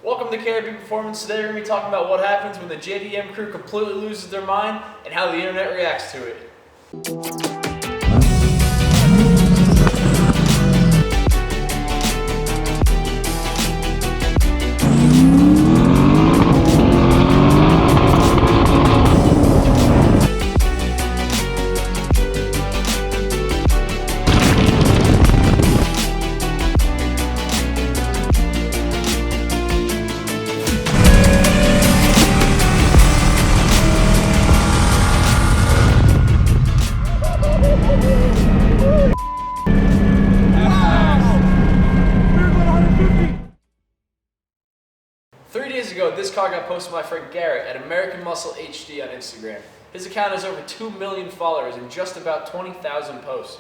Welcome to KRB Performance. Today we're going to be talking about what happens when the JDM crew completely loses their mind and how the internet reacts to it. 3 days ago, this car got posted by my friend Garrett at American Muscle HD on Instagram. His account has over 2 million followers and just about 20,000 posts.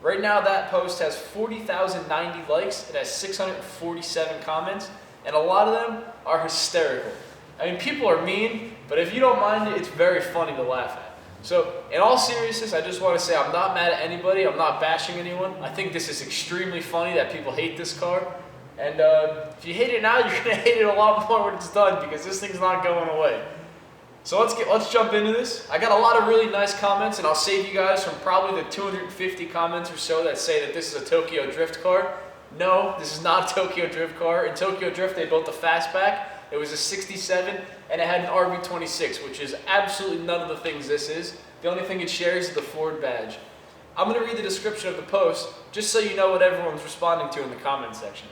Right now, that post has 40,090 likes, it has 647 comments, and a lot of them are hysterical. I mean, people are mean, but if you don't mind it, it's very funny to laugh at. So, in all seriousness, I just want to say I'm not mad at anybody, I'm not bashing anyone. I think this is extremely funny that people hate this car. And if you hate it now, you're going to hate it a lot more when it's done because this thing's not going away. So let's jump into this. I got a lot of really nice comments, and I'll save you guys from probably the 250 comments or so that say that this is a Tokyo Drift car. No, this is not a Tokyo Drift car. In Tokyo Drift, they built the fastback. It was a 67, and it had an RB26, which is absolutely none of the things this is. The only thing it shares is the Ford badge. I'm going to read the description of the post just so you know what everyone's responding to in the comment section.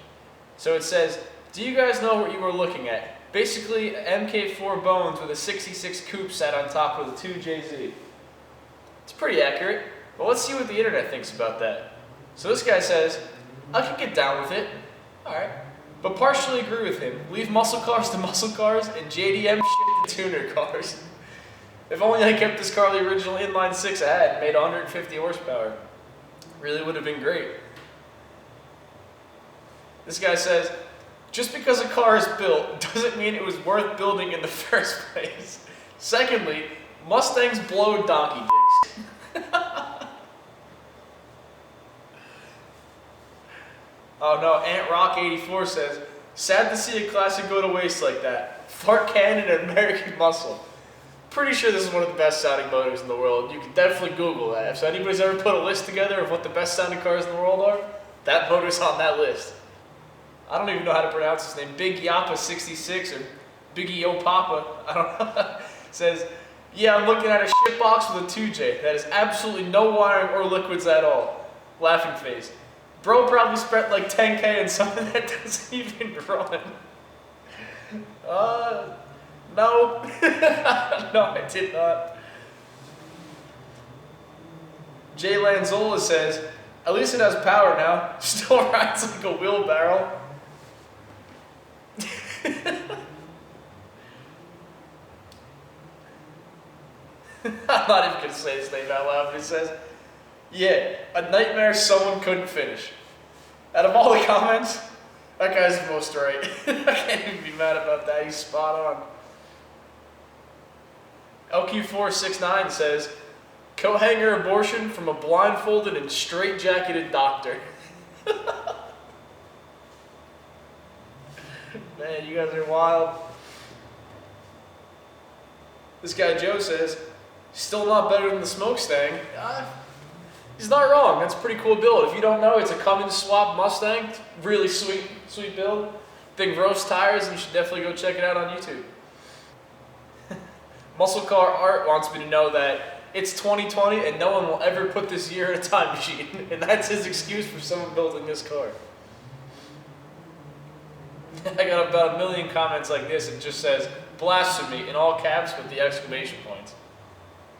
So it says, do you guys know what you were looking at? Basically, MK4 bones with a 66 coupe sat on top of the 2JZ. It's pretty accurate, but let's see what the internet thinks about that. So this guy says, I could get down with it. Alright. But partially agree with him. Leave muscle cars to muscle cars and JDM shit to tuner cars. If only I kept this car the original inline 6 I had and made 150 horsepower. Really would have been great. This guy says, just because a car is built doesn't mean it was worth building in the first place. Secondly, Mustangs blow donkey dicks. Oh no, Ant Rock 84 says, sad to see a classic go to waste like that. Fart Cannon and American Muscle. Pretty sure this is one of the best sounding motors in the world. You can definitely Google that. If anybody's ever put a list together of what the best sounding cars in the world are, that motor's on that list. I don't even know how to pronounce his name. Big Yappa 66 or Biggie Yo Papa, I don't know. Says, yeah, I'm looking at a shitbox with a 2J. That is absolutely no wiring or liquids at all. Laughing face. Bro probably spent like 10K on something that doesn't even run. No. No, I did not. Jay Lanzola says, at least it has power now. Still rides like a wheelbarrow. I'm not even going to say his name out loud, but he says, yeah, a nightmare someone couldn't finish. Out of all the comments, that guy's the most right. I can't even be mad about that, he's spot on. LQ469 says, coat hanger abortion from a blindfolded and straight-jacketed doctor. Man, you guys are wild. This guy Joe says, still not better than the Smokestang. He's not wrong. That's a pretty cool build. If you don't know, it's a Cummins swap Mustang. Really sweet build. Big roast tires, and you should definitely go check it out on YouTube. Muscle Car Art wants me to know that it's 2020 and no one will ever put this year in a time machine. And that's his excuse for someone building this car. I got about 1 million comments like this. It just says, blasphemy in all caps with the exclamation points.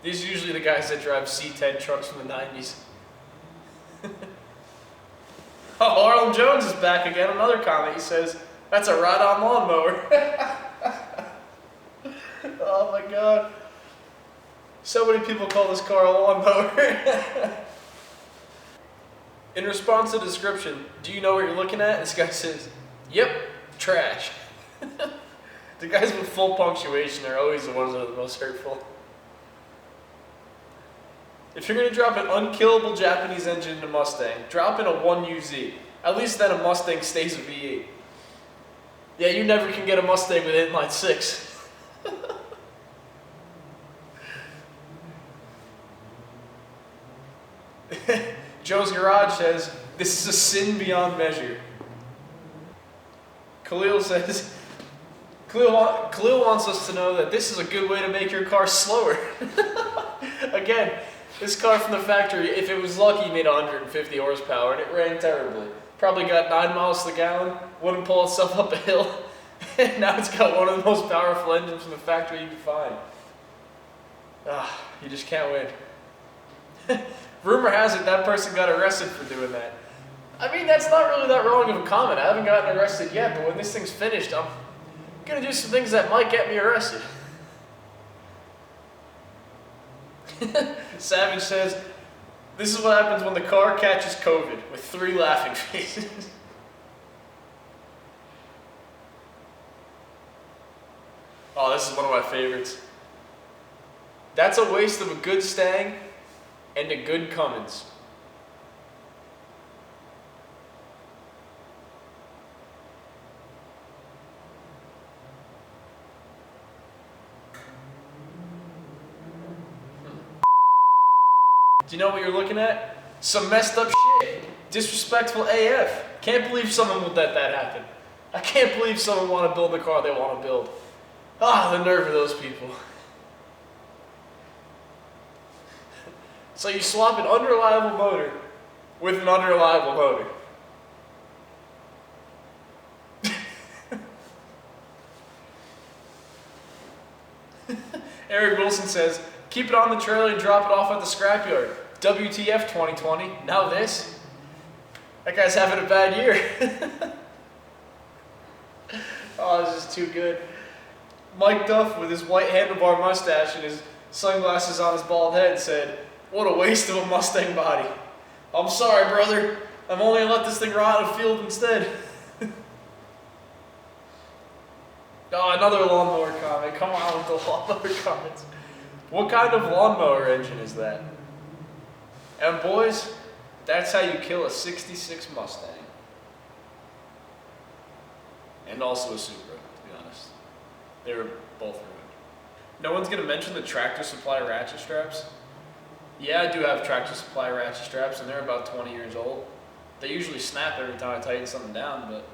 These are usually the guys that drive C10 trucks from the 90s. Oh, Harlem Jones is back again. Another comment. He says, that's a ride-on lawnmower. Oh my god. So many people call this car a lawnmower. In response to the description, do you know what you're looking at? This guy says, yep, trash. The guys with full punctuation are always the ones that are the most hurtful. If you're going to drop an unkillable Japanese engine in a Mustang, drop in a 1UZ. At least then a Mustang stays a V8. Yeah, you never can get a Mustang with inline 6. Joe's Garage says, this is a sin beyond measure. Khalil says, Khalil wants us to know that this is a good way to make your car slower. Again, this car from the factory, if it was lucky, made 150 horsepower and it ran terribly. Probably got 9 miles to the gallon, wouldn't pull itself up a hill, and now it's got one of the most powerful engines from the factory you can find. You just can't win. Rumor has it that person got arrested for doing that. I mean, that's not really that wrong of a comment. I haven't gotten arrested yet, but when this thing's finished, I'm gonna do some things that might get me arrested. Savage says, this is what happens when the car catches COVID, with 3 laughing faces. Oh, this is one of my favorites. That's a waste of a good Stang and a good Cummins. Do you know what you're looking at? Some messed up shit. Disrespectful AF. Can't believe someone would let that happen. I can't believe someone want to build the car they want to build. The nerve of those people. So you swap an unreliable motor with an unreliable motor. Eric Wilson says, keep it on the trailer and drop it off at the scrapyard. WTF 2020. Now this? That guy's having a bad year. Oh, this is too good. Mike Duff, with his white handlebar mustache and his sunglasses on his bald head, said, what a waste of a Mustang body. I'm sorry, brother. I'm only gonna let this thing rot in a field instead. Another lawnmower comment. Come on with the lawnmower comments. What kind of lawnmower engine is that? And boys, that's how you kill a 66 Mustang. And also a Supra, to be honest. They were both ruined. No one's gonna mention the Tractor Supply ratchet straps. Yeah, I do have Tractor Supply ratchet straps, and they're about 20 years old. They usually snap every time I tighten something down, but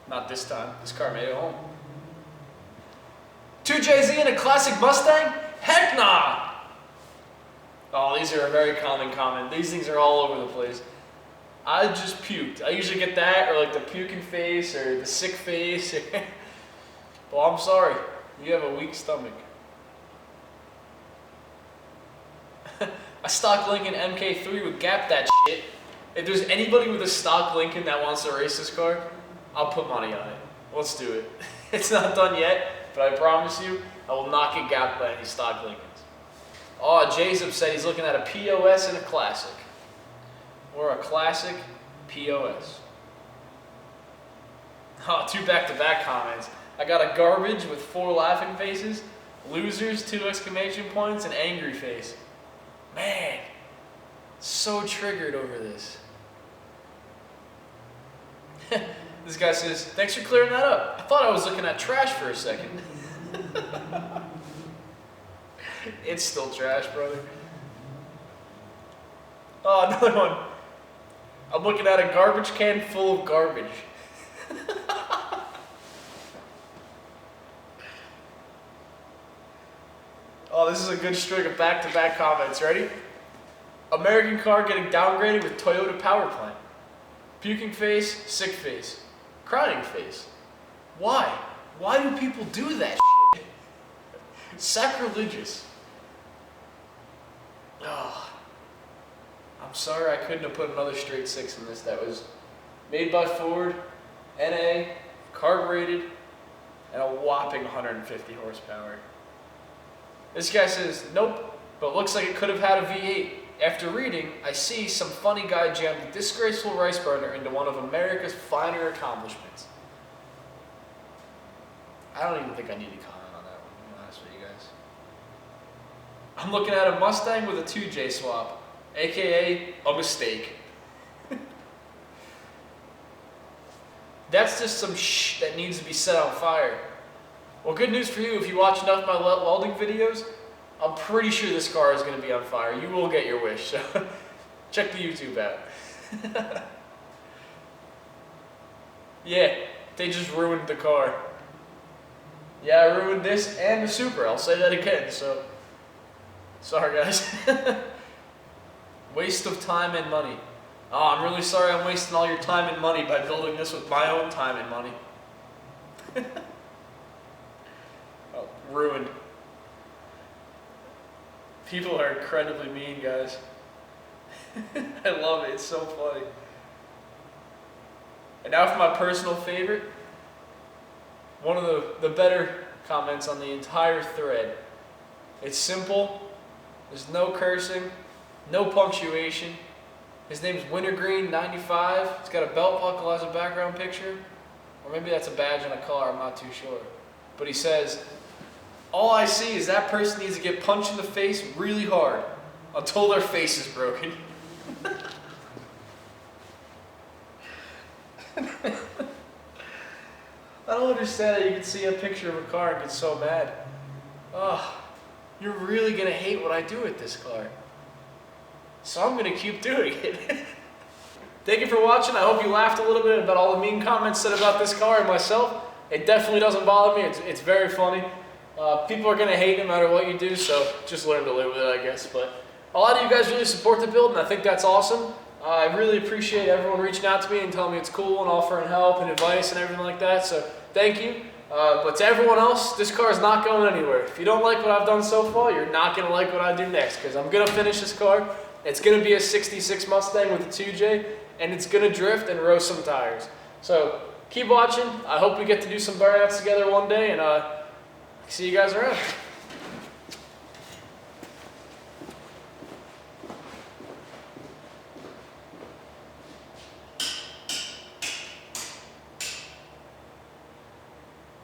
not this time. This car made it home. 2JZ in a classic Mustang? Heck nah! Oh, these are a very common comment. These things are all over the place. I just puked. I usually get that, or like the puking face, or the sick face. Well, I'm sorry. You have a weak stomach. A stock Lincoln MK3 would gap that shit. If there's anybody with a stock Lincoln that wants to race this car, I'll put money on it. Let's do it. It's not done yet, but I promise you, I will not get gapped by any stock Lincolns. Oh, Jay's upset he's looking at a POS and a classic. Or a classic POS. Oh, 2 back-to-back comments. I got a garbage with 4 laughing faces, losers, 2 exclamation points, and angry face. Man, so triggered over this. This guy says, thanks for clearing that up. I thought I was looking at trash for a second. It's still trash, brother. Oh, another one. I'm looking at a garbage can full of garbage. Oh, this is a good string of back-to-back comments. Ready? American car getting downgraded with Toyota power plant. Puking face, sick face. Crying face. Why? Why do people do that shit? Sacrilegious. Oh, I'm sorry I couldn't have put another straight 6 in this. That was made by Ford, NA, carbureted, and a whopping 150 horsepower. This guy says, nope, but looks like it could have had a V8. After reading, I see some funny guy jammed a disgraceful rice burner into one of America's finer accomplishments. I don't even think I need to comment on that one, to be honest with you guys. I'm looking at a Mustang with a 2J swap, aka a mistake. That's just some shh that needs to be set on fire. Well, good news for you, if you watch enough of my welding videos, I'm pretty sure this car is going to be on fire. You will get your wish, so check the YouTube out. Yeah, they just ruined the car. Yeah, I ruined this and the Supra. I'll say that again, so sorry guys. Waste of time and money. Oh, I'm really sorry I'm wasting all your time and money by building this with my own time and money. Oh, ruined. People are incredibly mean, guys. I love it, it's so funny. And now for my personal favorite, one of the better comments on the entire thread. It's simple, there's no cursing, no punctuation. His name's Wintergreen95. He's got a belt buckle as a background picture. Or maybe that's a badge on a car, I'm not too sure. But he says, all I see is that person needs to get punched in the face really hard until their face is broken. I don't understand how you can see a picture of a car and get so mad. Oh, you're really going to hate what I do with this car. So I'm going to keep doing it. Thank you for watching. I hope you laughed a little bit about all the mean comments said about this car and myself. It definitely doesn't bother me. It's very funny. People are going to hate no matter what you do, so just learn to live with it, I guess. But a lot of you guys really support the build, and I think that's awesome. I really appreciate everyone reaching out to me and telling me it's cool and offering help and advice and everything like that, so thank you. But to everyone else, this car is not going anywhere. If you don't like what I've done so far, you're not going to like what I do next, because I'm going to finish this car. It's going to be a 66 Mustang with a 2J, and it's going to drift and roast some tires. So keep watching. I hope we get to do some burnouts together one day, and see you guys around.